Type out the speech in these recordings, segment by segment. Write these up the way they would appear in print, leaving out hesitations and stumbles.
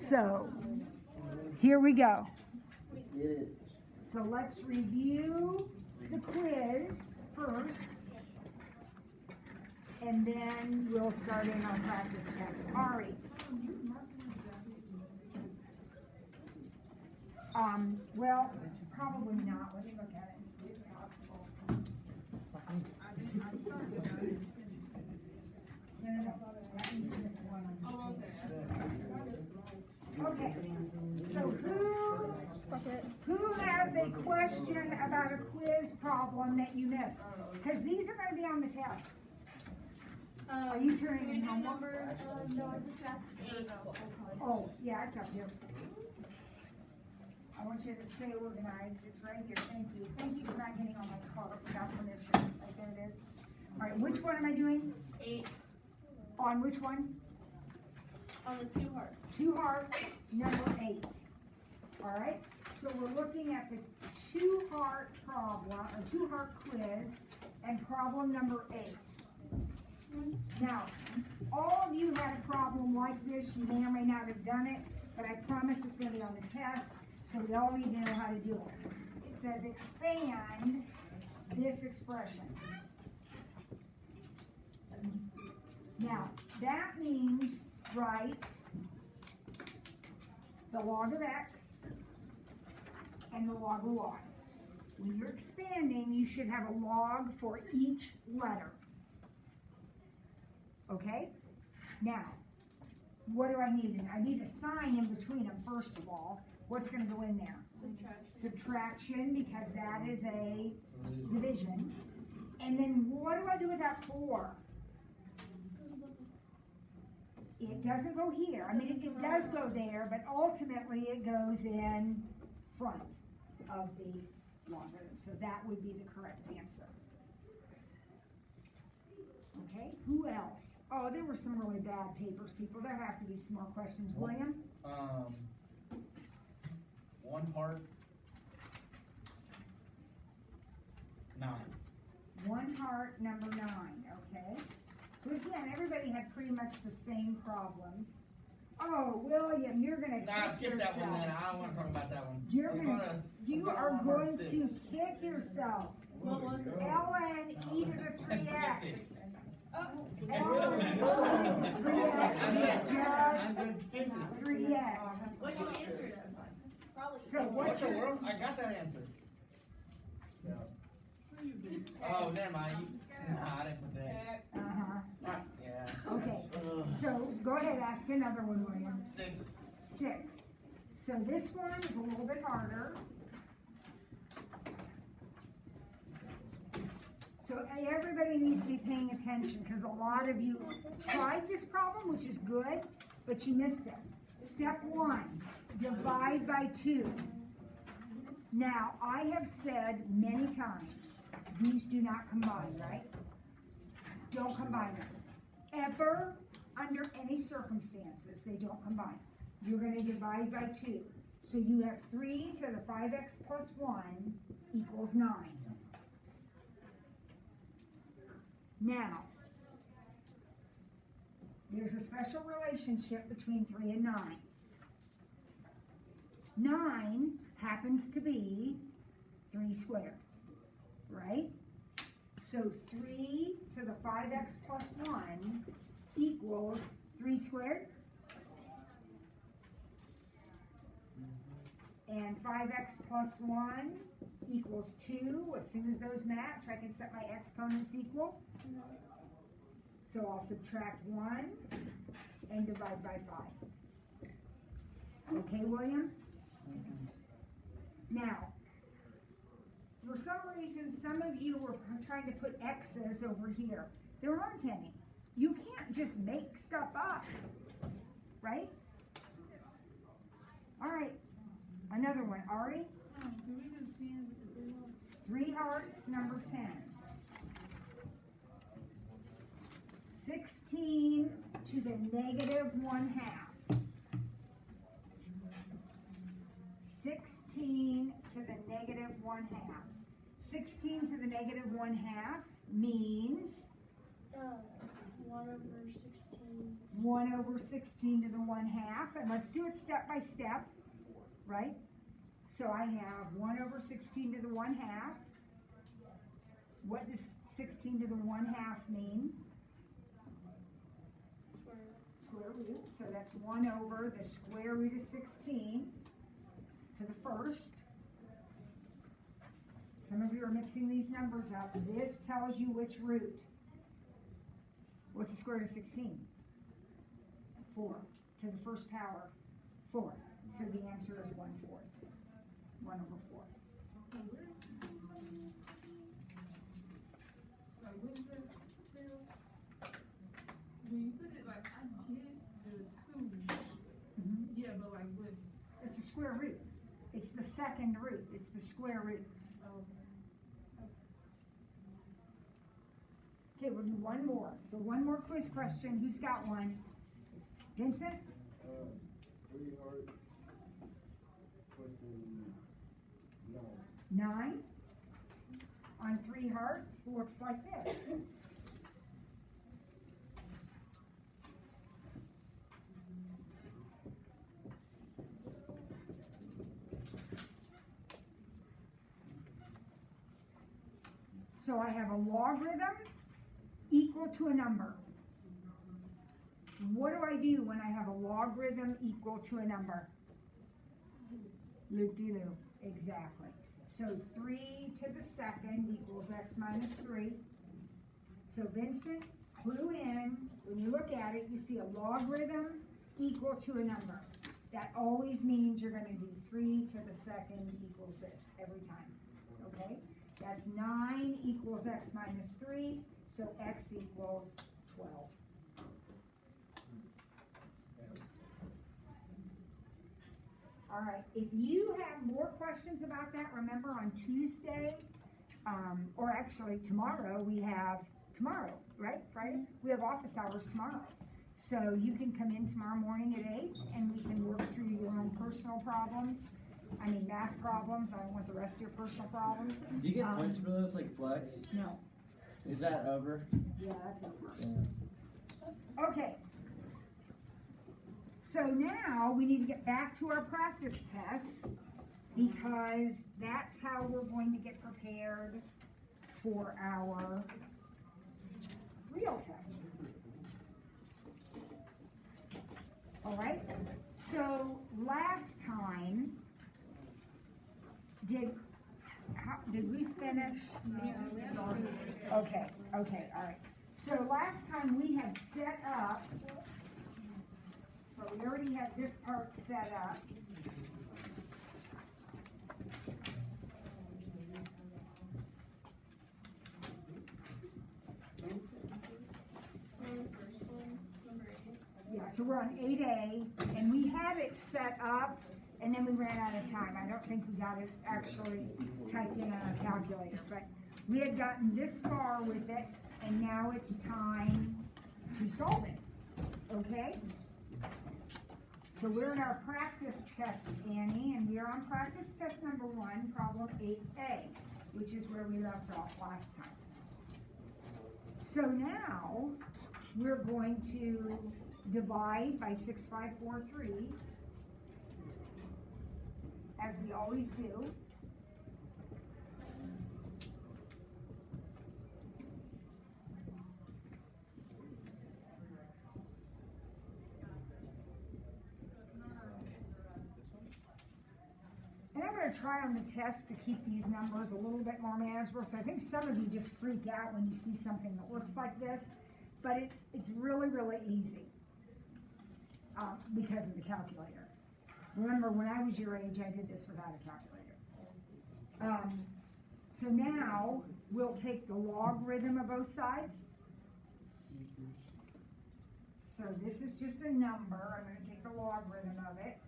So, here we go. So let's review the quiz first, and then we'll start in our practice test. Ari. Well, probably not. Let me look at it and see if it's possible. Okay, so who has a question about a quiz problem that you missed? Because these are going to be on the test. Are you turning in homework? No, it's just last 8. Oh, yeah, it's up here. I want you to stay organized. It's right here. Thank you. Thank you for not getting on my card without permission. Right there it is. All right, which one am I doing? 8. On which one? On the 2 hearts. 2 hearts, number 8. All right, so we're looking at the 2-heart problem, or 2-heart quiz, and problem number 8. Now, all of you had a problem like this. You may or may not have done it, but I promise it's going to be on the test, so we all need to know how to do it. It says expand this expression. Now, that means write the log of x and the log of y. When you're expanding, you should have a log for each letter. Okay? Now, what do I need? I need a sign in between them, first of all. What's going to go in there? Subtraction, because that is a division. And then what do I do with that 4? It doesn't go here. I mean, it does go there, but ultimately it goes in front of the logarithm. So that would be the correct answer. Okay, who else? Oh, there were some really bad papers, people. There have to be some more questions. William? 1 part 9. 1 part, number 9, okay. So again, everybody had pretty much the same problems. Oh, William, you're going to Nah, kick skip yourself. that one then. I don't want to talk about that one. You are going to kick yourself. What was it? ln e to the 3x. ln 3x is just 3x. What do you answer it as? Probably. So What the world? I got that answer. Oh, never mind. Nah, I didn't put that. Yeah. Okay, so go ahead, ask another one, William. 6. 6. So this one is a little bit harder. So everybody needs to be paying attention because a lot of you tried this problem, which is good, but you missed it. Step 1, divide by 2. Now, I have said many times, these do not combine, right? Don't combine them. Ever, under any circumstances, they don't combine. You're going to divide by 2. So you have 3 to the 5x plus 1 equals 9. Now, there's a special relationship between 3 and 9. 9 happens to be 3 squared, right? So 3 to the 5x plus 1 equals 3 squared. And 5x plus 1 equals 2. As soon as those match, I can set my exponents equal. So I'll subtract 1 and divide by 5. Okay, William? Now, for some reason, some of you were trying to put x's over here. There aren't any. You can't just make stuff up, right? All right, another one. Ari? 3 hearts, number 10. 16 to the negative 1/2. 16 to the negative 1/2. 16 to the negative 1/2 means 1 over 16 1 over 16 to the 1/2, and let's do it step by step, right? So I have 1 over 16 to the 1/2. What does 16 to the 1/2 mean? Square root, so that's 1 over the square root of 16 to the first. Some of you are mixing these numbers up. This tells you which root. What's the square root of 16? 4. To the first power, 4. So the answer is 1/4. 1 over 4. When you put it like I get the 2, yeah, but like with It's a square root. It's the second root. It's the square root. Okay, we'll do one more. So one more quiz question. Who's got one? Vincent? 3 hard. Question 9. 9 on 3 hearts looks like this. So I have a logarithm equal to a number. What do I do when I have a logarithm equal to a number? Loop-de-loop, exactly. So 3 to the second equals x minus 3. So Vincent, clue in, when you look at it, you see a logarithm equal to a number. That always means you're going to do 3 to the second equals this every time, okay? That's 9 equals x minus 3, so x equals 12. All right, if you have more questions about that, remember on Tuesday, or actually tomorrow, right, Friday? We have office hours tomorrow. So you can come in tomorrow morning at 8 and we can work through your own personal problems. Math problems. I don't want the rest of your personal problems. Do you get points for those, like flex? No. Is that over? Yeah, that's over. Yeah. Okay. So now we need to get back to our practice tests because that's how we're going to get prepared for our real test. All right? So last time, did we finish? Okay, all right. So last time we had set up, so we already had this part set up. Yeah, so we're on 8A, and we had it set up, and then we ran out of time. I don't think we got it actually typed in on a calculator, but we had gotten this far with it, and now it's time to solve it, okay? So we're in our practice test, Annie, and we are on practice test number 1, problem 8A, which is where we left off last time. So now we're going to divide by 6543, as we always do. And I'm going to try on the test to keep these numbers a little bit more manageable. So I think some of you just freak out when you see something that looks like this, but it's really, really easy because of the calculator. Remember, when I was your age, I did this without a calculator. So now we'll take the logarithm of both sides. So this is just a number. I'm going to take the logarithm of it.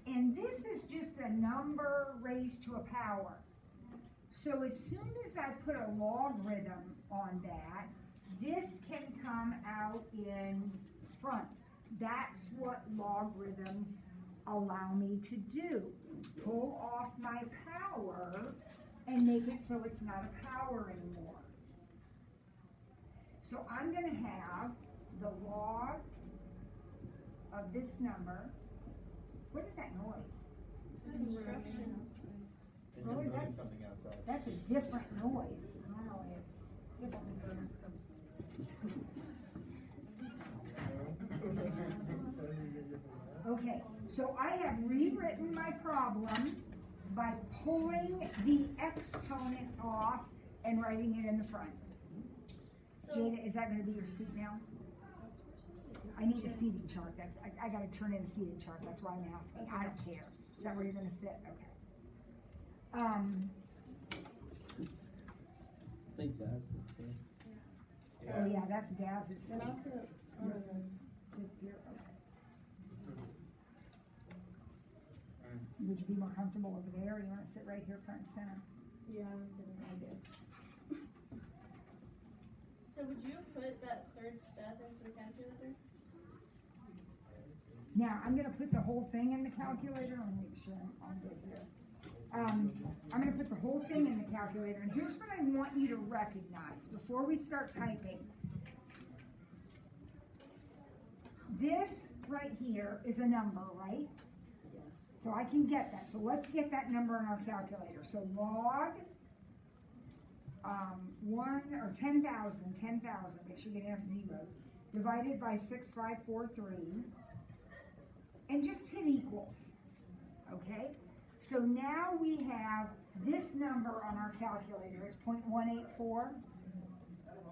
And this is just a number raised to a power. So as soon as I put a logarithm on that, this can come out in front. That's what logarithms allow me to do. Pull off my power and make it so it's not a power anymore. So I'm going to have the log of this number. What is that noise? Construction. Really, that's a different noise. Normally it's different. Okay, so I have rewritten my problem by pulling the exponent off and writing it in the front. So, Jada, is that gonna be your seat now? I need a seating chart, I gotta turn in a seating chart, that's why I'm asking, I don't care. Is that where you're gonna sit? Okay. I think that's it. Oh yeah, that's Daz's seat. and also, Sit here, okay. Would you be more comfortable over there, or you wanna sit right here front and center? yeah, I was thinking I did. So would you put that third step into the calculator? Now, I'm gonna put the whole thing in the calculator, let me make sure I'm good here. I'm gonna put the whole thing in the calculator, and here's what I want you to recognize before we start typing. This right here is a number, right? So I can get that, so let's get that number in our calculator. So log, 10,000, make sure you get enough zeros, divided by 6,543, and just hit equals, okay? So now we have this number on our calculator, it's 0.184,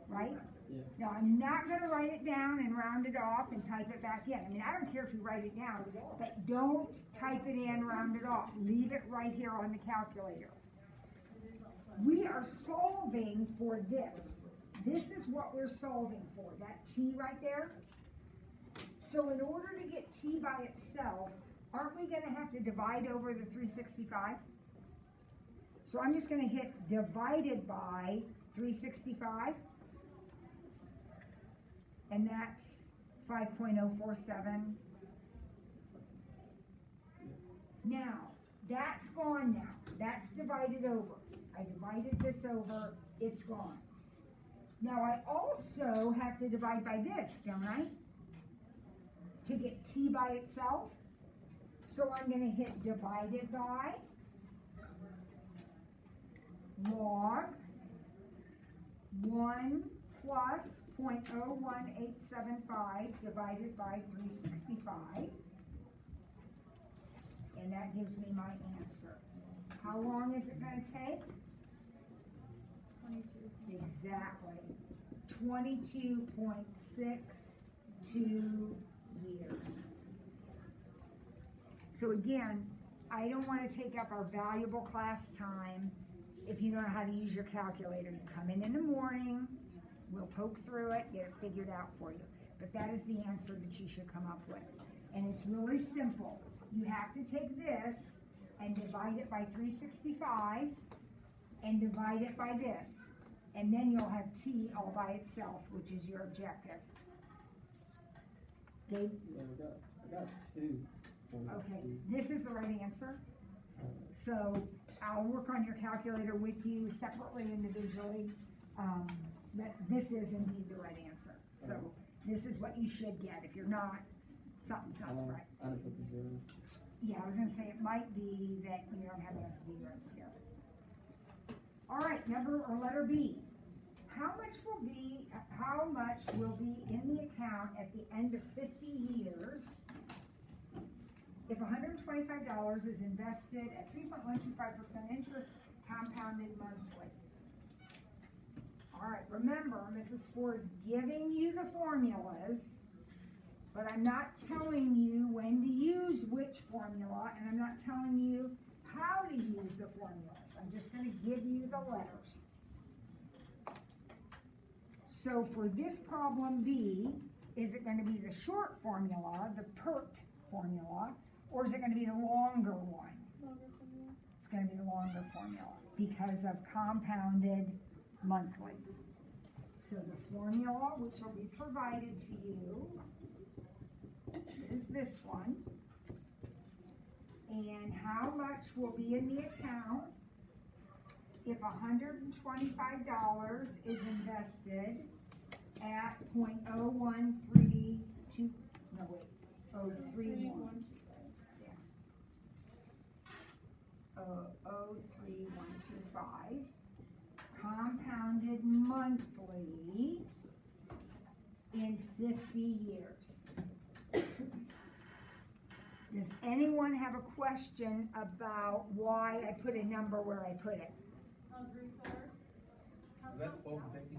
right? Yeah. Now, I'm not gonna write it down and round it off and type it back in. I mean, I don't care if you write it down, but don't type it in, round it off. Leave it right here on the calculator. We are solving for this. This is what we're solving for, that t right there. So in order to get t by itself, aren't we gonna have to divide over the 365? So I'm just gonna hit divided by 365. And that's 5.047. Now, that's gone now. That's divided over. I divided this over, it's gone. Now I also have to divide by this, don't I? To get t by itself. So I'm gonna hit divided by log 1 plus 0.01875 divided by 365. And that gives me my answer. How long is it going to take? 22. Exactly. 22.62 years. So again, I don't want to take up our valuable class time if you don't know how to use your calculator. You come in the morning, we'll poke through it, get it figured out for you. But that is the answer that you should come up with. And it's really simple. You have to take this and divide it by 365 and divide it by this. And then you'll have t all by itself, which is your objective. Gabe? Yeah, I got 2. Okay, this is the right answer. So I'll work on your calculator with you separately, individually. But this is indeed the right answer. So this is what you should get. If you're not, something's not right. I didn't put the 0. Yeah, I was gonna say it might be that you don't have enough zeros here. All right, letter B. How much will be in the account at the end of 50 years if $125 is invested at 3.125% interest compounded monthly? All right, remember, Mrs. Ford's giving you the formulas, but I'm not telling you when to use which formula, and I'm not telling you how to use the formulas. I'm just going to give you the letters. So for this problem B, is it going to be the short formula, the PERT formula, or is it going to be the longer one? It's going to be the longer formula because of compounded monthly. So the formula, which will be provided to you, is this one. And how much will be in the account if $125 is invested at 0.0132, no wait, 031. 03125, compounded monthly in 50 years. Does anyone have a question about why I put a number where I put it? Is that 12 and 50?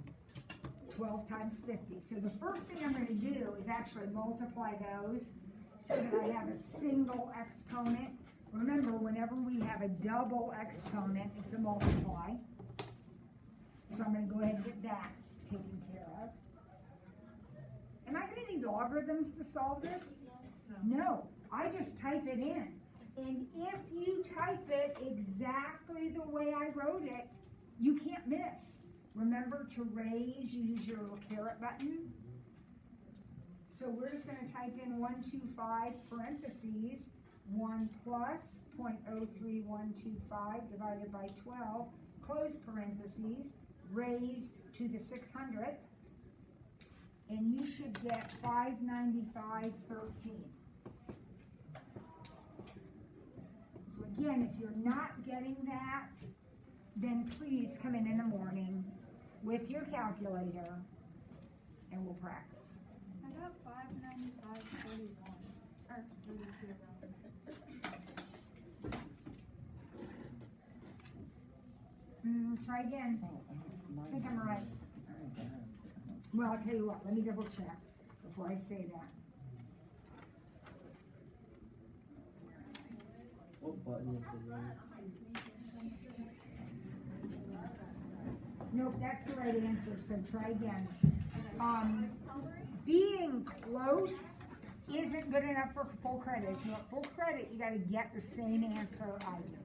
12 times 50. So the first thing I'm going to do is actually multiply those so that I have a single exponent. Remember, whenever we have a double exponent, it's a multiply. So I'm going to go ahead and get that taken care of. Am I going to need logarithms to solve this? No. I just type it in. And if you type it exactly the way I wrote it, you can't miss. Remember to raise, you use your little caret button. So we're just going to type in 125 parentheses 1 plus 0.03125 divided by 12, close parentheses, raised to the 600th, and you should get 595.13. So again, if you're not getting that, then please come in the morning with your calculator and we'll practice. I got 595.41 or 32. Try again. I think I'm right. Well, I'll tell you what, let me double check before I say that. What button is the raise? Nope, that's the right answer, so try again. Being close isn't good enough for full credit. If you want full credit, you gotta get the same answer I do.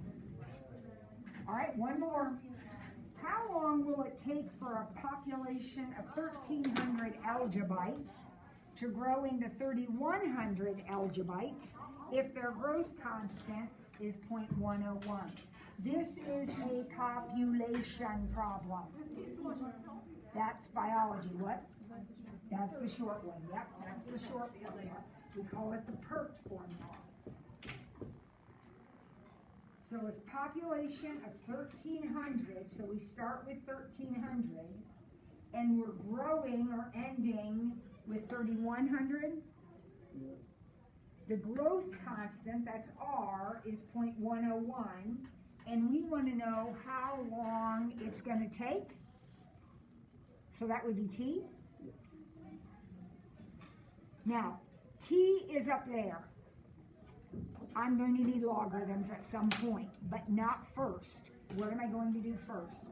All right, one more. How long will it take for a population of 1,300 algebytes to grow into 3,100 algebytes if their growth constant is 0.101? This is a population problem. That's biology. What? That's the short one. Yep, that's the short formula. We call it the PERT formula. So it's population of 1,300, so we start with 1,300, and we're growing or ending with 3,100. The growth constant, that's R, is 0.101, and we want to know how long it's going to take. So that would be T. Now, T is up there. I'm going to need logarithms at some point, but not first. What am I going to do first?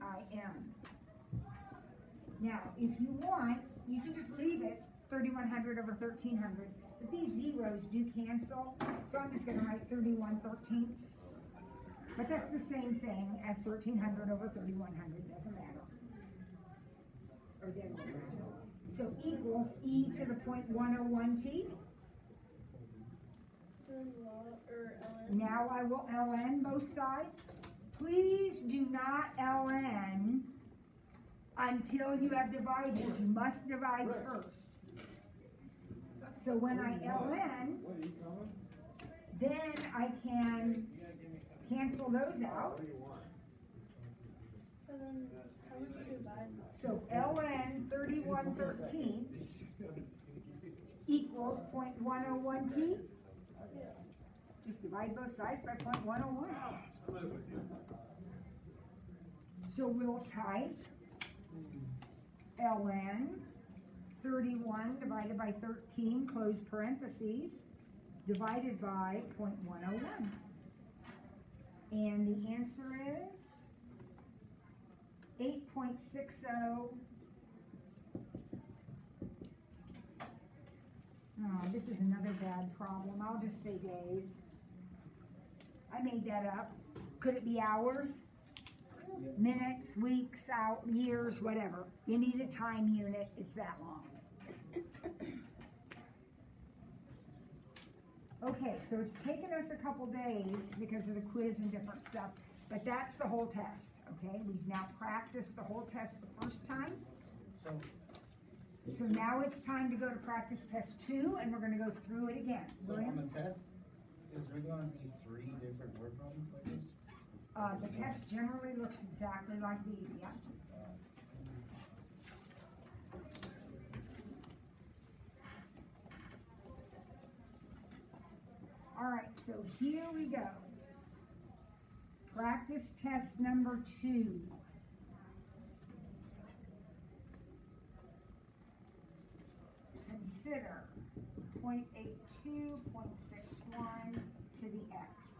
I am. Now, if you want, you can just leave it 3,100 over 1,300. But these zeros do cancel, so I'm just going to write 31/13. But that's the same thing as 1,300 over 3,100. Doesn't matter. Or the other way around. So equals e to the 0.101t. Now I will ln both sides. Please do not ln until you have divided. You must divide first. So when I ln, then I can cancel those out. So ln 31/13 equals 0.101t. Just divide both sides by 0.101. So we'll type ln 31 divided by 13, close parentheses, divided by 0.101. And the answer is 8.60. Oh, this is another bad problem. I'll just say days. I made that up. Could it be hours? Minutes, weeks, out, years, whatever. You need a time unit. It's that long. Okay, so it's taken us a couple days because of the quiz and different stuff But that's the whole test, okay? We've now practiced the whole test the first time. So now it's time to go to practice test 2, and we're gonna go through it again. So on the test, is there gonna be 3 different word problems like this? The test generally looks exactly like these, yeah. All right, so here we go. Practice test number 2. Consider 0.82, 0.61 to the x.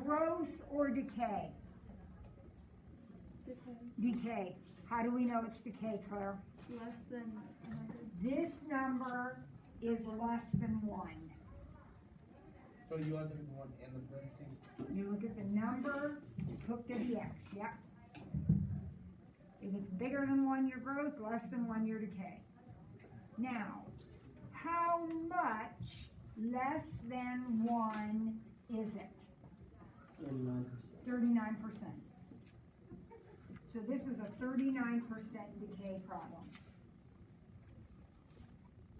Growth or decay? Decay. How do we know it's decay, Claire? Less than 100. This number is less than 1. So you have to do one in the parentheses? You look at the number hooked to the x, yep. If it's bigger than 1, your growth, less than 1, your decay. Now, how much less than 1 is it? 39%. 39%. So this is a 39% decay problem.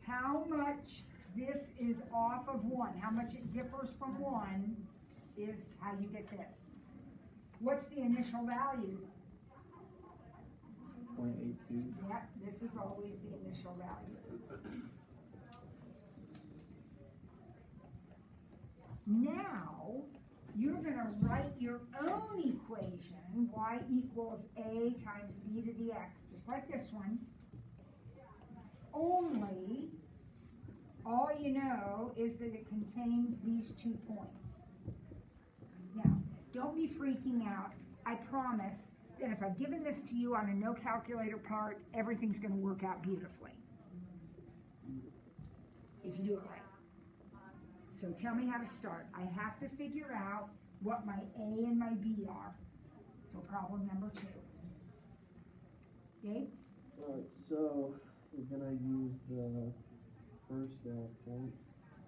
How much this is off of 1, how much it differs from 1 is how you get this. What's the initial value? 0.82. Yep, this is always the initial value. Now, you're gonna write your own equation, y equals a times b to the x, just like this one. Only, all you know is that it contains these 2 points. Now, don't be freaking out. I promise that if I've given this to you on a no calculator part, everything's gonna work out beautifully. If you do it right. So tell me how to start. I have to figure out what my A and my B are for problem number 2. Gabe? So you're gonna use the first points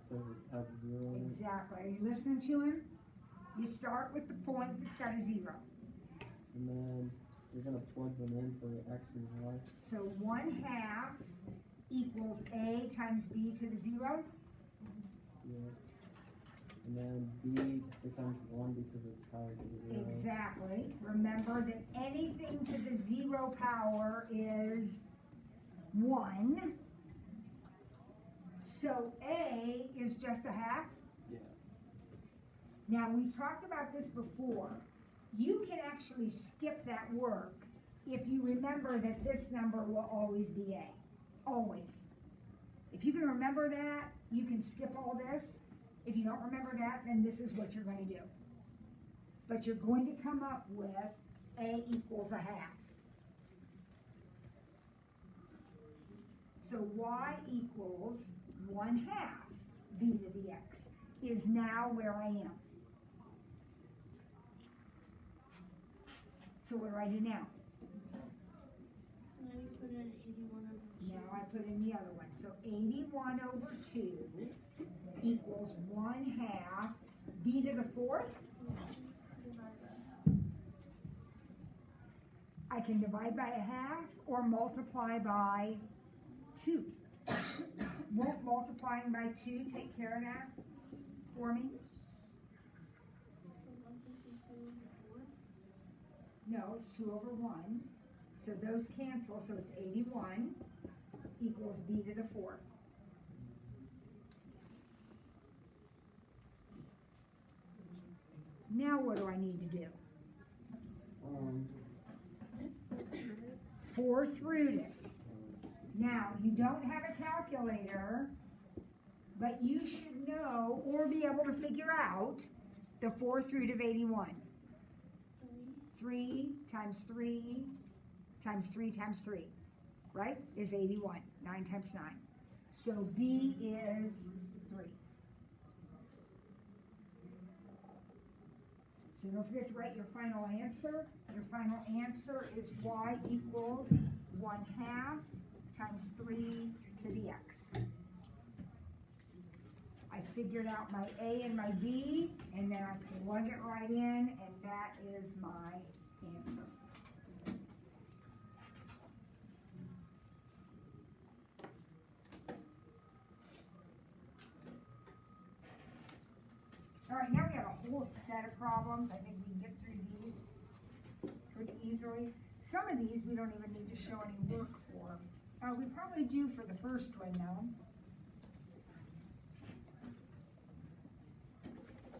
because it has a 0 in it. Exactly. Are you listening to him? You start with the point that's got a 0. And then you're gonna plug them in for x and y. So 1/2 equals A times B to the 0. Yeah. And then b becomes 1 because it's power to the 0. Exactly. Remember that anything to the 0 power is 1. So A is just a half. Yeah. Now, we've talked about this before. You can actually skip that work if you remember that this number will always be A. Always. If you can remember that, you can skip all this. If you don't remember that, then this is what you're going to do. But you're going to come up with A equals a half. So y equals 1/2 b to the x is now where I am. So what do I do now? So now you put in 81 over 2. Now I put in the other one. So 81 over 2 equals 1/2 b to the 4th. Divide by half. I can divide by a half or multiply by 2. Won't multiplying by 2 take care of that for me? So 162 over 4. No, it's 2 over 1. So those cancel, so it's 81 equals b to the 4th. Now what do I need to do? 4th root it. Now, you don't have a calculator, but you should know or be able to figure out the 4th root of 81. 3 times 3 times 3 times 3, right, is 81. 9 times 9. So B is 3. So don't forget to write your final answer. Your final answer is y equals 1/2 times 3 to the x. I I figured out my A and my B, and then I plug it right in, and that is my answer. All right, now we have a whole set of problems. I think we can get through these pretty easily. Some of these we don't even need to show any work for. We probably do for the first one though.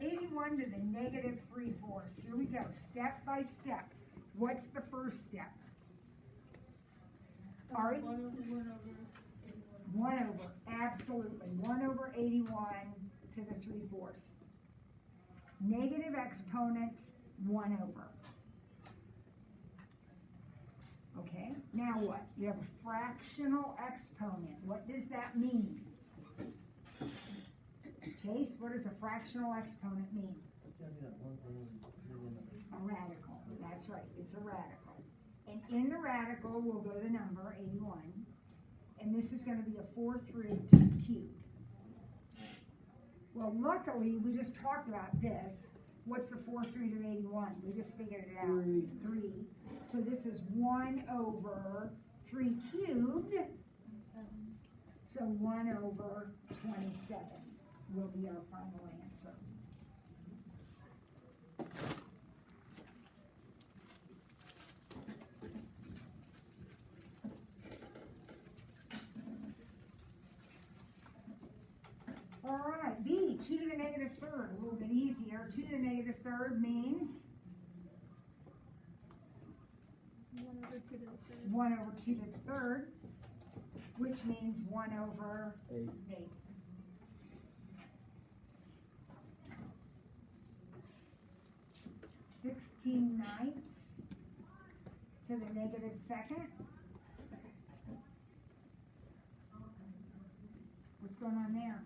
81 to the negative 3/4. Here we go, step by step. What's the first step? Ari? 1 over 81. 1 over, absolutely. 1 over 81 to the 3/4. Negative exponents, 1 over. Okay, now what? You have a fractional exponent. What does that mean? Chase, what does a fractional exponent mean? A radical. That's right, it's a radical. And in the radical, we'll go to the number 81. And this is going to be a 4/3 cubed. Well, luckily, we just talked about this. What's the 4/3 to 81? We just figured it out. 3. So this is 1 over 3 cubed. So 1 over 27 will be our final answer. All right, B, 2 to the negative third, a little bit easier. 2 to the negative third means 1 over 2 to the third. 1 over 2 to the third, which means 1 over 8. 16 ninths to the negative second. What's going on there?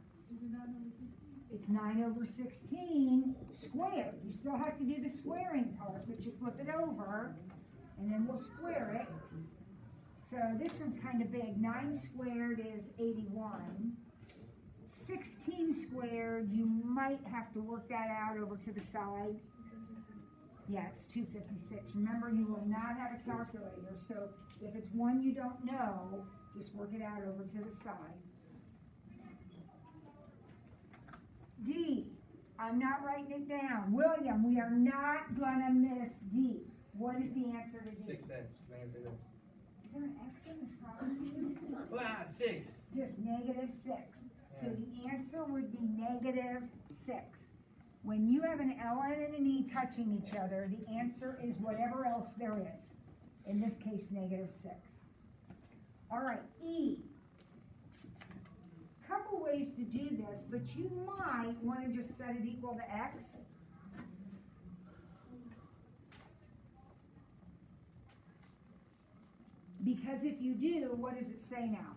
It's 9 over 16 squared. You still have to do the squaring part, but you flip it over, and then we'll square it. So this one's kind of big. 9 squared is 81. 16 squared, you might have to work that out over to the side. Yeah, it's 256. Remember, you will not have a calculator, so if it's one you don't know, just work it out over to the side. D, I'm not writing it down. William, we are not gonna miss D. What is the answer to D? 6x. Negative 6x. Is there an X in this problem? Wow, 6. Just negative 6. So the answer would be negative 6. When you have an ln and an e touching each other, the answer is whatever else there is. In this case, negative 6. All right, E. Couple ways to do this, but you might want to just set it equal to x. Because if you do, what does it say now?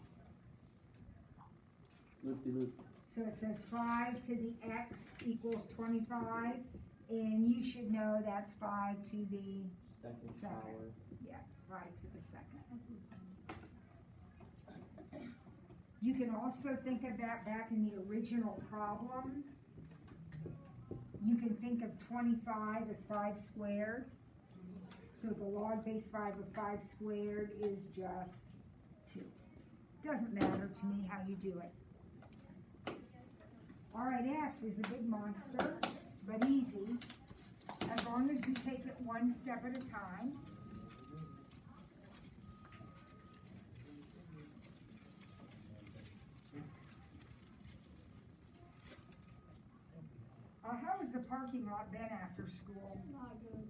Loop-de-loop. So it says 5 to the x equals 25, and you should know that's 5 to the Second power. Yeah, 5 to the second. You can also think of that back in the original problem. You can think of 25 as 5 squared. So the log base 5 of 5 squared is just 2. Doesn't matter to me how you do it. All right, F is a big monster, but easy, as long as you take it one step at a time. How has the parking lot been after school? Not good.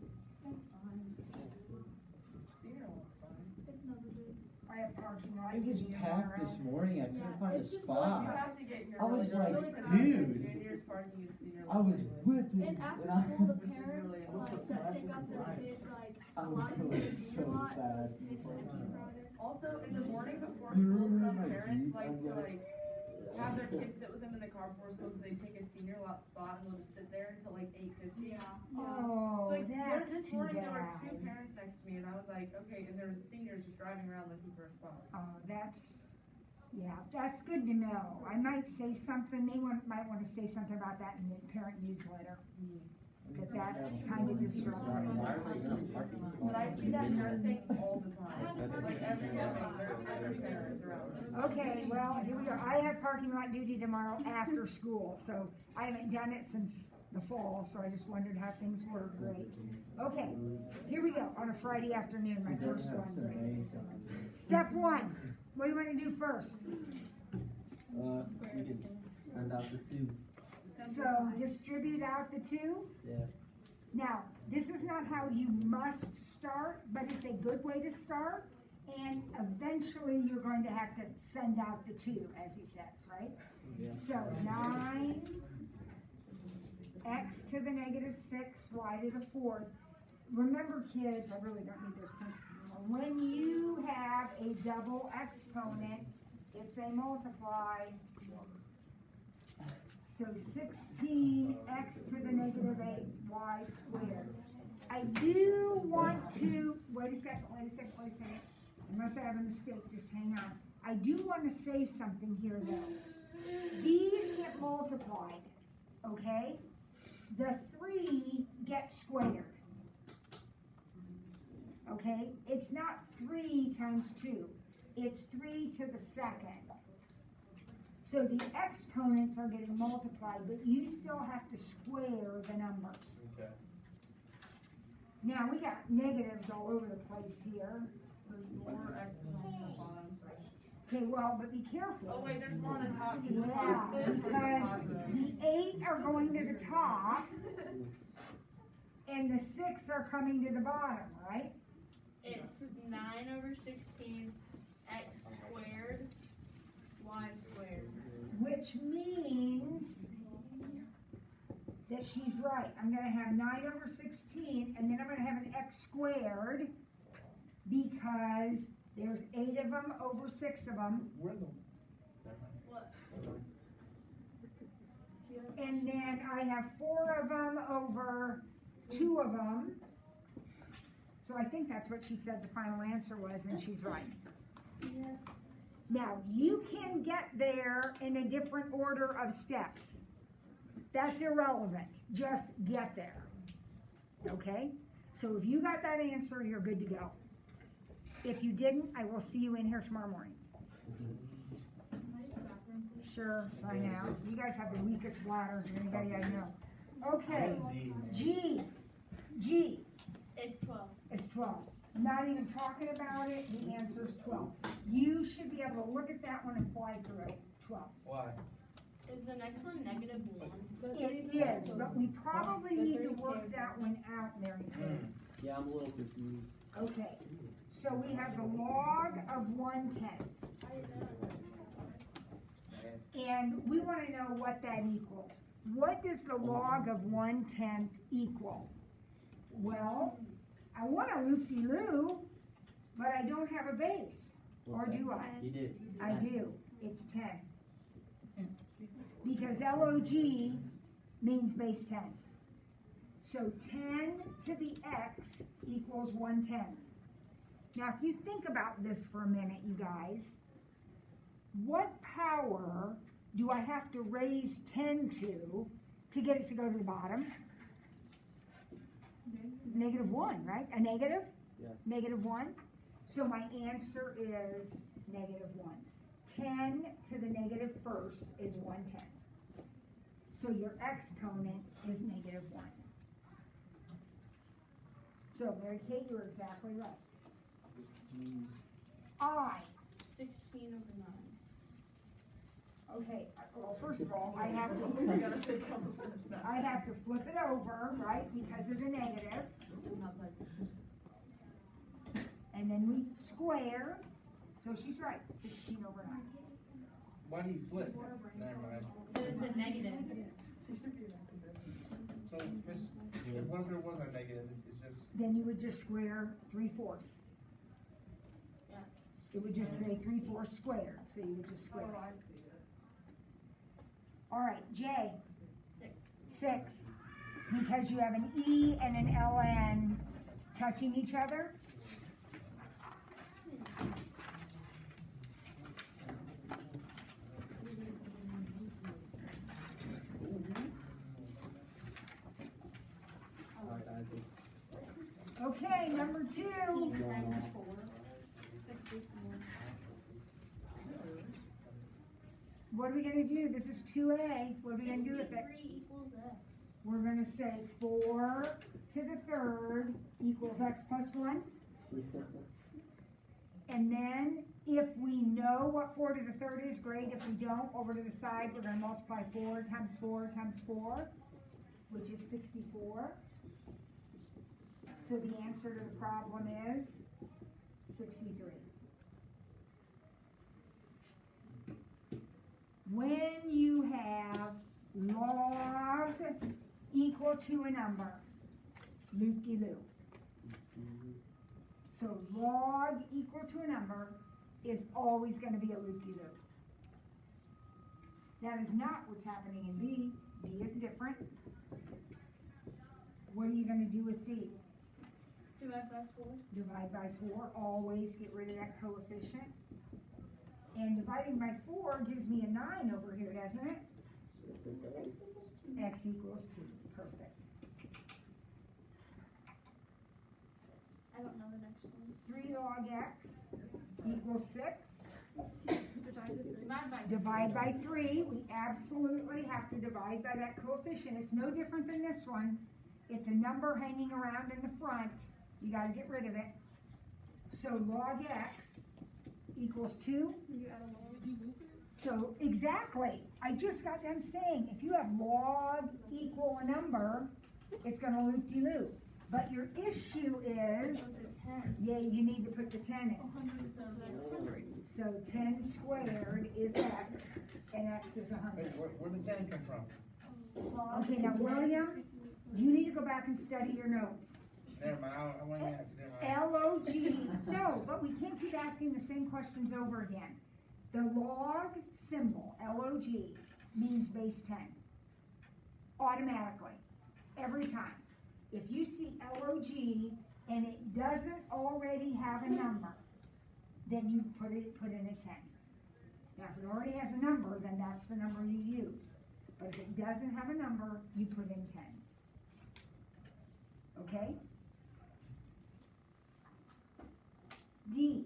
It's never good. I have parking lot. It was usually packed this tomorrow. morning, I couldn't find a It's just spot. you have to get here. I was early. like, Really quick, dude. Junior's parking and senior. I was whipping. And after I- school, the Which is parents, really like, that pick up their kids, like, I a was lot of them going do so a lot, so fast. it just makes it extra crowded. Also, in the morning before You school, remember some my parents Jeep? like I'm to like- have their kids sit with them in the car before school, so they take a senior lot spot and they'll just sit there until like 8:50. Yeah. Oh, So like that's this too morning there were bad. 2 parents next to me, and I was like, okay, and there was seniors just driving around looking for a spot. Oh, that's Yeah, that's good to know. I might say something, might want to say something about that in the parent newsletter. That's kind of disruptive. But I see that nerd thing all the time. Like every parents around. Okay, well, here we go. I have parking lot duty tomorrow after school, so I haven't done it since the fall, so I just wondered how things were. Great. Okay, here we go, on a Friday afternoon, my first one. Great. Step one, what do you want to do first? We can send out the 2. So distribute out the 2? Yeah. Now, this is not how you must start, but it's a good way to start, and eventually you're going to have to send out the 2, as he says, right? Yeah. So 9 x to the negative 6, y to the 4th. Remember, kids, I really don't need those parentheses anymore. When you have a double exponent, it's a multiply. So 16x to the negative 8y squared. I do want to, wait a second. Unless I have a mistake, just hang on. I do want to say something here though. These get multiplied, okay? The 3 gets squared. Okay? It's not 3 times 2. It's 3 to the 2nd. So the exponents are getting multiplied, but you still have to square the numbers. Okay. Now we got negatives all over the place here. There's more X's on the bottom. Okay, well, but be careful. Oh wait, there's one on the top. Yeah, because the 8 are going to the top, and the 6 are coming to the bottom, right? It's 9 over 16 x squared y squared. Which means that she's right. I'm going to have 9 over 16, and then I'm going to have an x squared because there's 8 of them over 6 of them. Where the? What? And then I have 4 of them over 2 of them. So I think that's what she said the final answer was, and she's right. Yes. Now, you can get there in a different order of steps. That's irrelevant. Just get there. Okay? So if you got that answer, you're good to go. If you didn't, I will see you in here tomorrow morning. Sure, I know. You guys have the weakest bladders of anybody I know. Okay, G. It's 12. It's 12. Not even talking about it, the answer's 12. You should be able to look at that one and fly through it. 12. Why? Is the next one negative 1? It is, but we probably need to work that one out, Mary Kay. Yeah, I'm a little confused. Okay, so we have the log of 1/10. And we want to know what that equals. What does the log of 1/10 equal? Well, I want a loop-de-loo, but I don't have a base. Or do I? You did. I do. It's 10. Because log means base 10. So 10 to the x equals 1/10. Now, if you think about this for a minute, you guys, what power do I have to raise 10 to get it to go to the bottom? Negative 1, right? A negative? Yeah. Negative 1. So my answer is negative 1. 10 to the negative first is 1/10. So your exponent is negative 1. So Mary Kate, you're exactly right. I. 16 over 9. Okay, well, first of all, I have to flip it over, right, because of the negative. And then we square, so she's right, 16 over 9. Why do you flip? Never mind. Because it's a negative. So, Miss, what if there was a negative? It's just. Then you would just square 3/4. Yeah. It would just say 3/4 squared, so you would just square. All right, J. 6. 6. Because you have an E and an LN touching each other. Okay, number 2. 16 times 4. 64. What are we gonna do? This is 2a. What are we gonna do with it? 63 equals x. We're gonna say 4 to the third equals x plus 1. And then, if we know what 4 to the third is, great. If we don't, over to the side, we're gonna multiply 4 times 4 times 4, which is 64. So the answer to the problem is 63. When you have log equal to a number, loop-de-loop. So log equal to a number is always going to be a loop-de-loop. That is not what's happening in B. B is different. What are you going to do with B? Divide by 4. Divide by 4. Always get rid of that coefficient. And dividing by 4 gives me a 9 over here, doesn't it? X equals 2. Perfect. I don't know the next one. 3 log x equals 6. Divide by Divide by 3. We absolutely have to divide by that coefficient. It's no different than this one. It's a number hanging around in the front. You got to get rid of it. So log x equals 2. You add a log. So exactly. I just got done saying if you have log equal a number, it's going to loop-de-loop. But your issue is, So it's a 10. yeah, you need to put the 10 in. So So 10 squared is x, and x is 100. Wait, where did 10 come from? Okay, now William, you need to go back and study your notes. Never mind, I want to answer, never mind. LOG, no, but we can't keep asking the same questions over again. The log symbol, LOG, means base 10. Automatically, every time. If you see LOG and it doesn't already have a number, then you put in a 10. Now, if it already has a number, then that's the number you use. But if it doesn't have a number, you put in 10. Okay? D.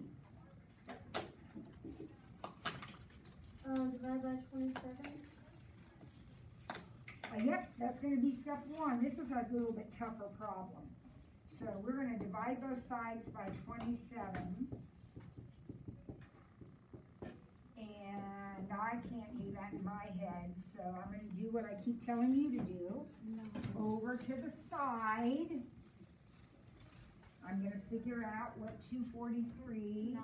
divide by 27. Yep, that's going to be step 1. This is a little bit tougher problem. So we're going to divide both sides by 27. And I can't do that in my head, so I'm going to do what I keep telling you to do. Over to the side. I'm going to figure out what 243 9.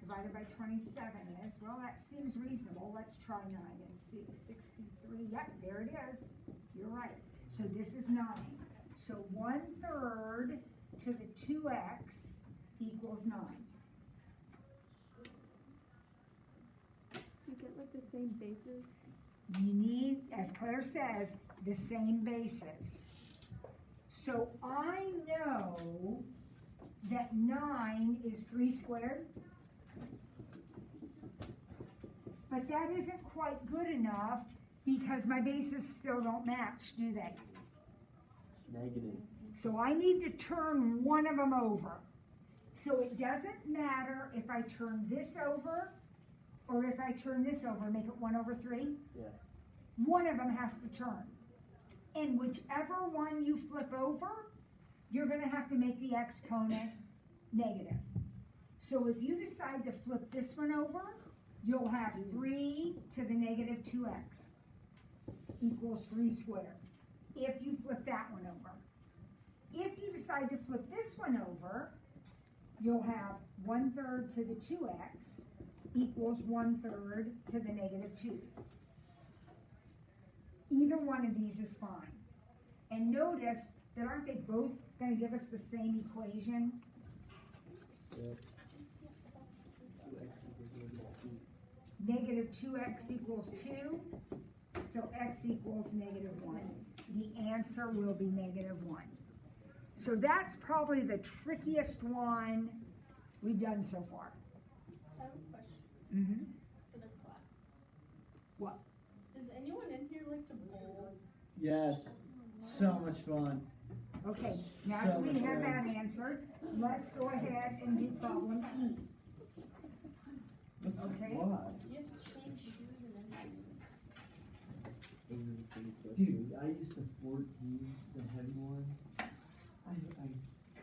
divided by 27 is. Well, that seems reasonable. Let's try 9 and see. 63. Yep, there it is. You're right. So this is 9. So 1/3 to the 2x equals 9. Do you get like the same bases? You need, as Claire says, the same bases. So I know that 9 is 3 squared. But that isn't quite good enough because my bases still don't match, do they? Negative. So I need to turn one of them over. So it doesn't matter if I turn this over or if I turn this over, make it 1/3. Yeah. One of them has to turn. And whichever one you flip over, you're going to have to make the exponent negative. So if you decide to flip this one over, you'll have 3 to the negative 2x equals 3 squared. If you flip that one over. If you decide to flip this one over, you'll have 1/3 to the 2x equals 1/3 to the negative 2. Either one of these is fine. And notice that aren't they both going to give us the same equation? Yep. Negative 2x equals 2, so x equals -1. The answer will be -1. So that's probably the trickiest one we've done so far. I have a question Mm-hmm. for the class. What? Does anyone in here like to bowl? Yes. So much fun. Okay, now that we have that answered, let's go ahead and do problem E. Okay. Why? You have to change shoes and then. Dude, I used the 14, the heavy one. I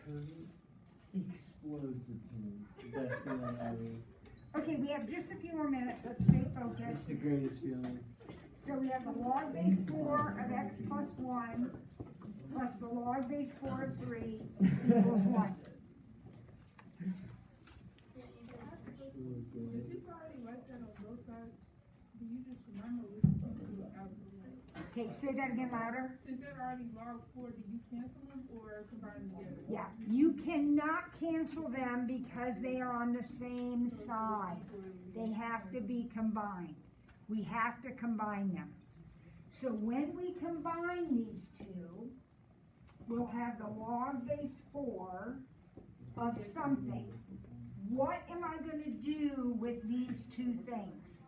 curve it, explodes the pins. Best feeling ever. Okay, we have just a few more minutes, let's stay It's focused. the greatest feeling. So we have the log base 4 of x plus 1 plus the log base 4 of 3 equals 1. Really If good. it's already like that on both sides, do you just remember which cancel out the way? Okay, say that again louder. Since they're already log 4, do you cancel them or combine them together? Yeah, you cannot cancel them because they are on the same side. They have to be combined. We have to combine them. So when we combine these two, we'll have the log base 4 of something. What am I going to do with these two things?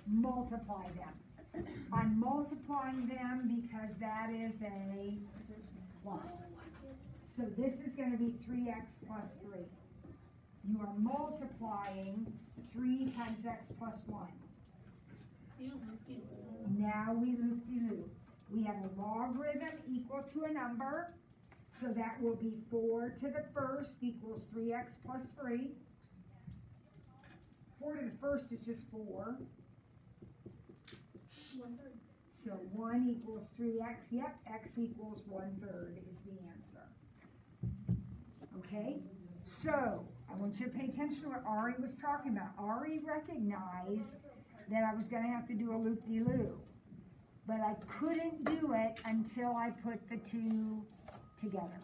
Multiply them. I'm multiplying them because that is a plus. So this is going to be 3x plus 3. You are multiplying 3 times x plus 1. You loop Now we loop-de-loop. We have a logarithm equal to a number, so that will be 4 to the first equals 3x plus 3. 4 to the first is just 4. So 1 equals 3x, yep, x equals 1/3 is the answer. Okay, so I want you to pay attention to what Ari was talking about. Ari recognized that I was going to have to do a loop-de-loop, but I couldn't do it until I put the two together.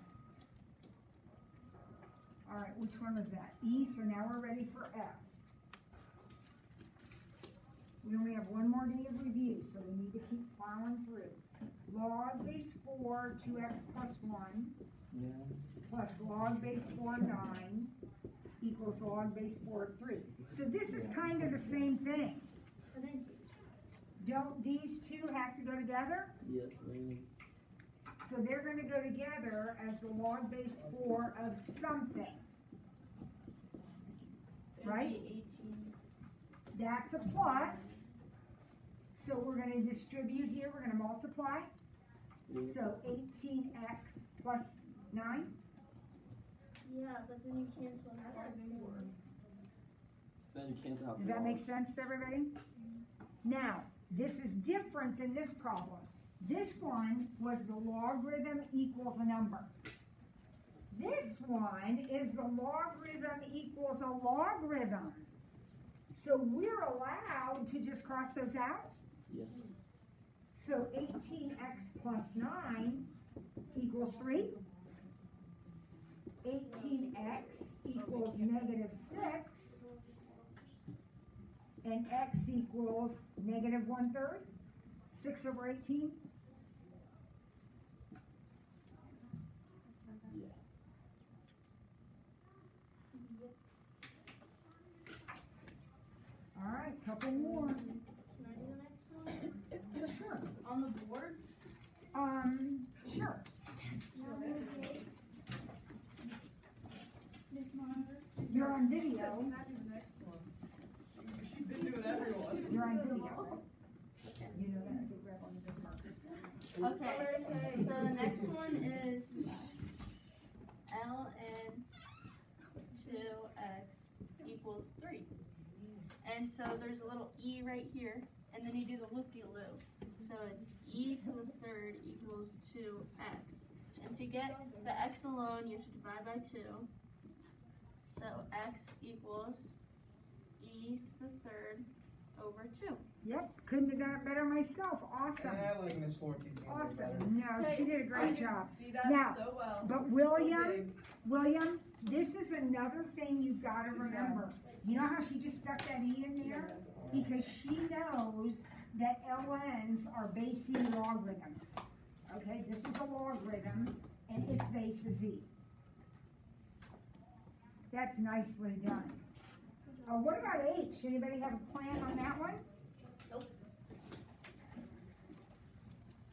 All right, which one was that? E, so now we're ready for F. We only have one more day of review, so we need to keep plowing through. Log base 4, 2x plus 1, Yeah. plus log base 4, 9, equals log base 4, 3. So this is kind of the same thing. Don't these two have to go together? Yes, ma'am. So they're going to go together as the log base 4 of something. Right? 18. That's a plus. So we're going to distribute here. We're going to multiply. Yeah. So 18x plus 9. Yeah, but then you cancel out. Then you can't have Does that make sense to everybody? Now, this is different than this problem. This one was the logarithm equals a number. This one is the logarithm equals a logarithm. So we're allowed to just cross those out. Yes. So 18x plus 9 equals 3. 18x equals negative 6. And x equals negative 1/3. 6 over 18. Yeah. All right, couple more. Can I do the next one? Sure. On the board? Sure. You're on video. Can I do the next one? She's been doing everyone. You're on video. You know that I did grab on those markers. Okay, so the next one is ln 2x equals 3. And so there's a little e right here, and then you do the loop-de-loop. So it's e to the third equals 2x. And to get the x alone, you have to divide by 2. So x equals e to the third over 2. Yep, couldn't have done it better myself. Awesome. I like Miss 14's gonna do better. Awesome. No, she did a I great can job. See that Now, so well. But So William, big. this is another thing you've got to remember. You know how she just stuck that e in there? Because she knows that LNs are base e logarithms. Okay, this is a logarithm, and its base is e. That's nicely done. What about h? Anybody have a plan on that one?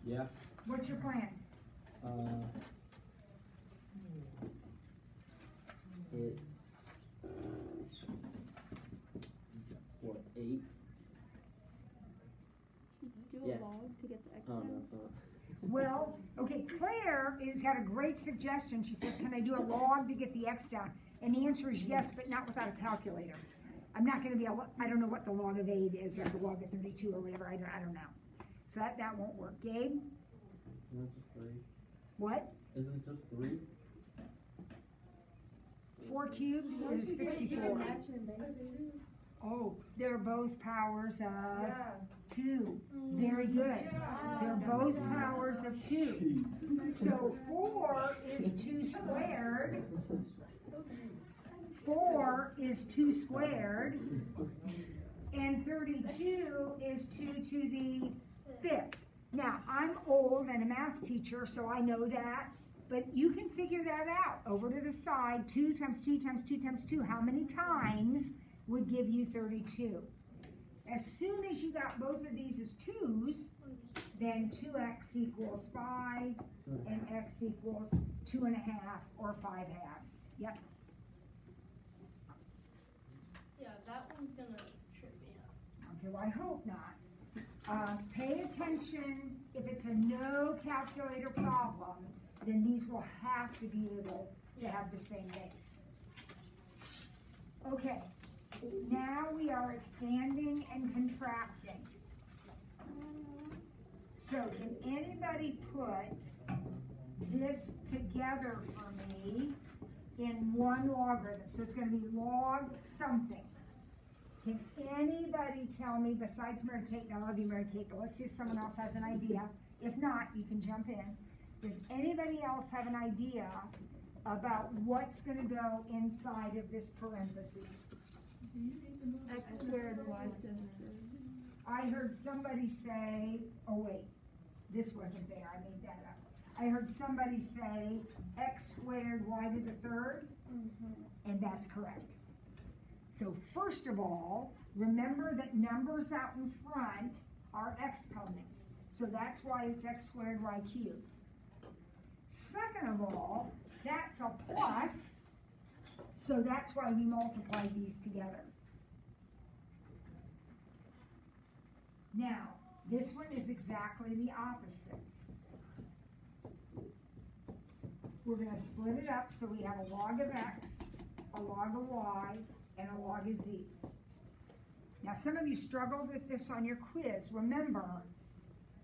Yeah. What's your plan? It's what, 8? Do a Yeah. log to get the x Oh, down. that's not. Well, okay, Claire has got a great suggestion. She says, can I do a log to get the x down? And the answer is yes, but not without a calculator. I'm not gonna be able, I don't know what the log of 8 is, or the log of 32, or whatever, I don't know. So that won't work. Gabe, Isn't it just 3? what? Isn't it just 3? 4 cubed is 64. Oh, they're both powers of Yeah. 2. Very good. They're both powers of 2. So 4 is 2 squared. 4 is 2 squared. And 32 is 2 to the 5th. Now, I'm old and a math teacher, so I know that. But you can figure that out. Over to the side, 2 times 2 times 2 times 2. How many times would give you 32? As soon as you got both of these as 2's, then 2x equals 5, and x equals 2.5 or 5 halves. Yep. Yeah, that one's gonna trip me up. Okay, well, I hope not. Pay attention. If it's a no calculator problem, then these will have to be able to have the same base. Okay, now we are expanding and contracting. So can anybody put this together for me in one logarithm? So it's gonna be log something. Can anybody tell me, besides Mary Kate, and I love you, Mary Kate, but let's see if someone else has an idea. If not, you can jump in. Does anybody else have an idea about what's gonna go inside of this parentheses? X squared y to the third. I heard somebody say, oh wait, this wasn't there, I made that up. I heard somebody say x squared y to the third, and that's correct. So first of all, remember that numbers out in front are exponents. So that's why it's x squared y cubed. Second of all, that's a plus, so that's why we multiply these together. Now, this one is exactly the opposite. We're going to split it up so we have a log of x, a log of y, and a log of z. Now, some of you struggled with this on your quiz. Remember,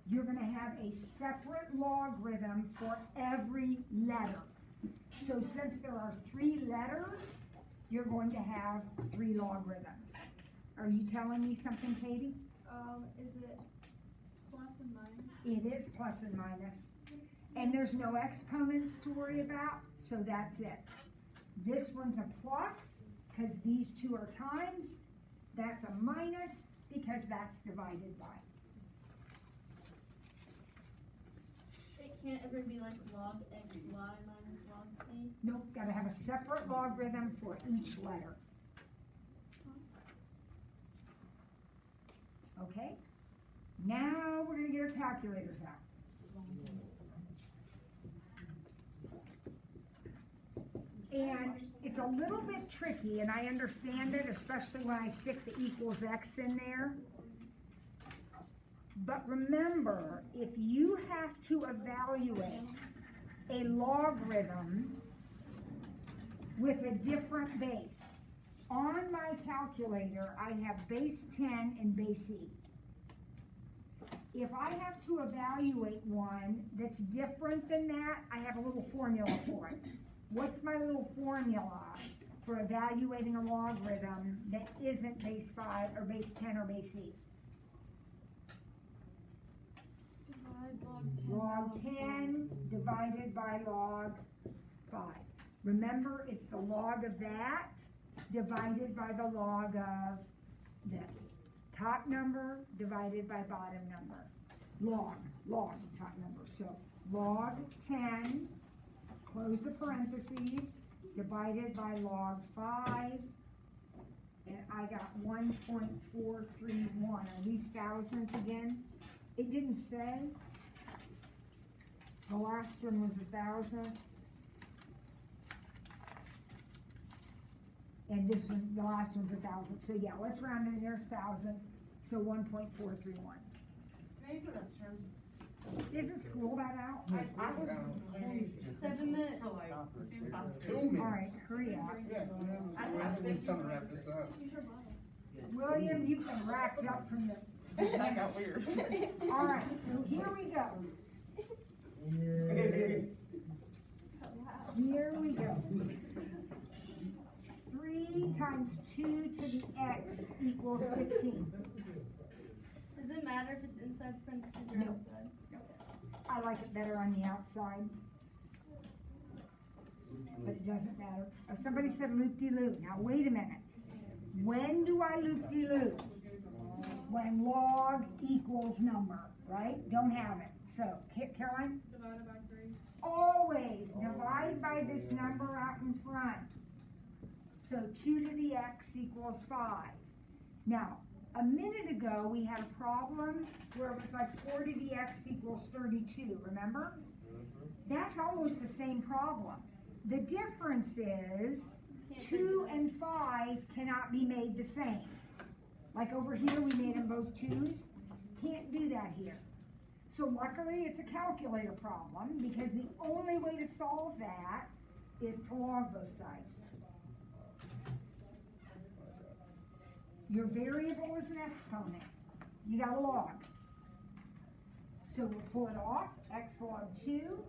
you're going to have a separate logarithm for every letter. So since there are 3 letters, you're going to have 3 logarithms. Are you telling me something, Katie? Is it plus and minus? It is plus and minus. And there's no exponents to worry about, so that's it. This one's a plus, because these 2 are times. That's a minus, because that's divided by. It can't ever be like log x y minus log z. Nope, gotta have a separate logarithm for each letter. Okay? Now we're gonna get our calculators out. And it's a little bit tricky, and I understand it, especially when I stick the equals x in there. But remember, if you have to evaluate a logarithm with a different base, on my calculator, I have base 10 and base e. If I have to evaluate one that's different than that, I have a little formula for it. What's my little formula for evaluating a logarithm that isn't base 5 or base 10 or base e? Log 10 divided by log 5. Remember, it's the log of that divided by the log of this. Top number divided by bottom number. Log, top number. So log 10, close the parentheses, divided by log 5, and I got 1.431. Are these thousandths again? It didn't say. The last one was 1,000. And this one, the last one's 1,000. So yeah, let's round in there's 1,000. So 1.431. Isn't school about out? 7 minutes. 2 minutes. All right, hurry up. Yeah, it's time to wrap this up. William, you've been wrapped up from the. That got weird. All right, so here we go. Here we go. 3 times 2 to the x equals 15. Does it matter if it's inside parentheses or No. outside? I like it better on the outside, but it doesn't matter. Somebody said loop-de-loop. Now, wait a minute. When do I loop-de-loop? When log equals number, right? Don't have it. So, Caroline? Divided by 3. Always divide by this number out in front. So 2 to the x equals 5. Now, a minute ago, we had a problem where it was like 4 to the x equals 32, remember? That's almost the same problem. The difference is 2 and 5 cannot be made the same. Like over here, we made them both 2's. Can't do that here. So luckily, it's a calculator problem because the only way to solve that is to log both sides. Your variable is an exponent. You got to log. So we'll pull it off. X log 2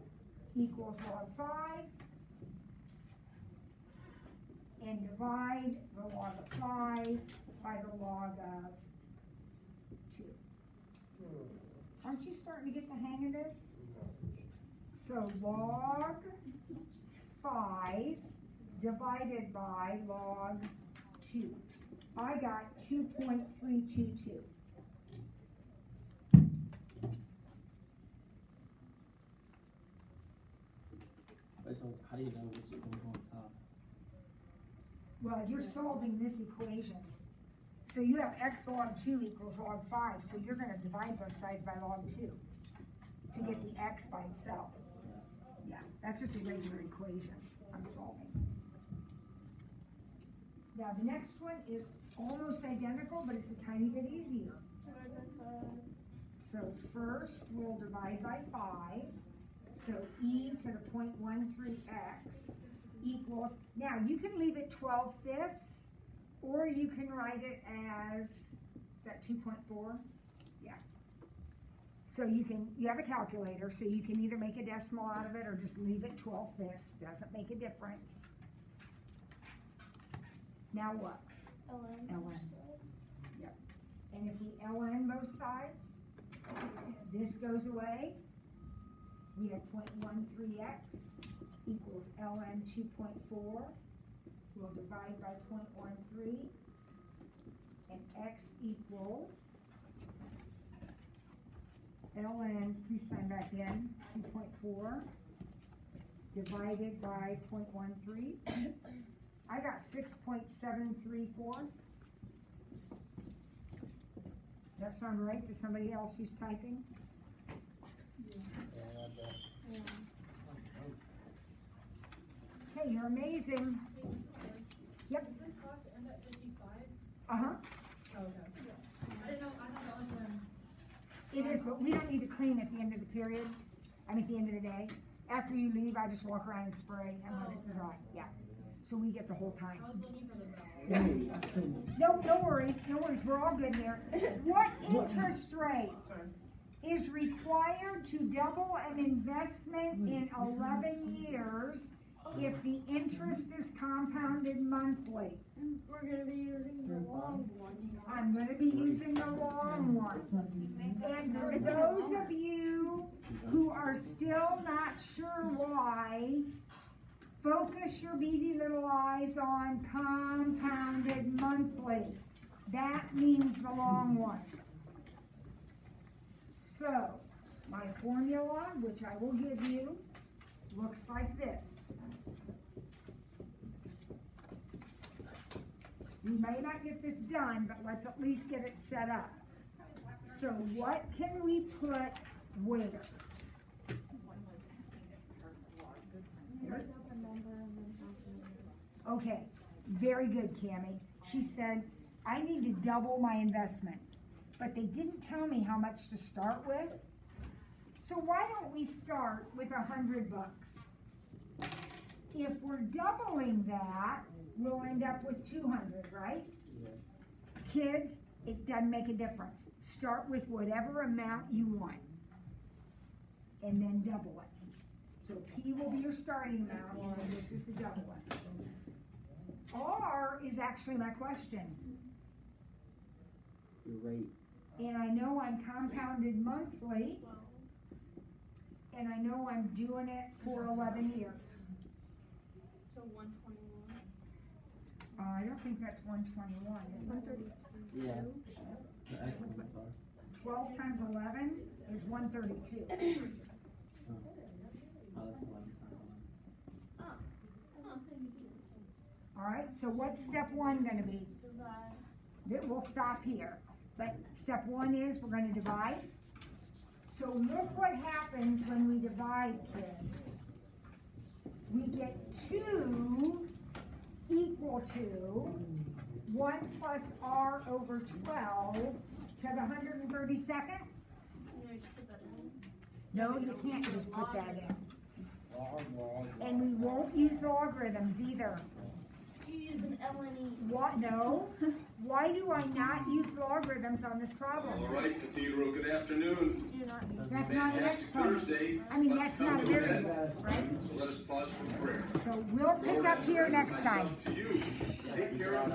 equals log 5. And divide the log of 5 by the log of 2. Aren't you starting to get the hang of this? So log 5 divided by log 2. I got 2.322. So how do you know which is going to go on top? Well, you're solving this equation. So you have x log 2 equals log 5, so you're going to divide both sides by log 2 to get the x by itself. Yeah, that's just a regular equation I'm solving. Now the next one is almost identical, but it's a tiny bit easier. So first we'll divide by 5. So e to the 0.13x equals, now you can leave it 12/5, or you can write it as, is that 2.4? Yeah. So you have a calculator, so you can either make a decimal out of it or just leave it 12/5, doesn't make a difference. Now what? ln. Yep. And if we ln both sides, this goes away. We have 0.13x equals ln 2.4. We'll divide by 0.13. And x equals ln, please sign back in, 2.4 divided by 0.13. I got 6.734. Does that sound right to somebody else who's typing? Okay, you're amazing. Yep. Does this cost end at 55? Uh-huh. Oh, okay. I didn't know, I thought that was when. It is, but we don't need to clean at the end of the period. I mean, at the end of the day. After you leave, I just walk around and spray and let it dry. Yeah. So we get the whole time. I was looking for the bell. No worries, no worries. We're all good here. What interest rate is required to double an investment in 11 years if the interest is compounded monthly? We're going to be using the long one. I'm going to be using the long one. And for those of you who are still not sure why, focus your beady little eyes on compounded monthly. That means the long one. So, my formula, which I will give you, looks like this. We may not get this done, but let's at least get it set up. So what can we put where? Okay, very good, Cammie. She said, I need to double my investment, but they didn't tell me how much to start with. So why don't we start with $100? If we're doubling that, we'll end up with 200, right? Yeah. Kids, it doesn't make a difference. Start with whatever amount you want, and then double it. So P will be your starting amount, and then this is the double it. R is actually my question. Your rate. And I know I'm compounded monthly, and I know I'm doing it for 11 years. So 121. I don't think that's 121, is it? Yeah. The exponents are. 12 times 11 is 132. Oh, that's 11 times 11. All right, so what's step one gonna be? Divide. That we'll stop here. But step one is we're gonna divide. So look what happens when we divide, kids. We get 2 equal to 1 plus r over 12 to the 132nd. You just put that in. No, you can't just put that in. Log, log, And we won't use logarithms either. You use an LNE. What? No. Why do I not use logarithms on this problem? All right, Cathedral, good afternoon. Do not use. That's not an Fantastic exponent. Thursday. I mean, that's not a variable, right? So let us pause for prayer. So we'll pick up here next time. Myself to you. Take care of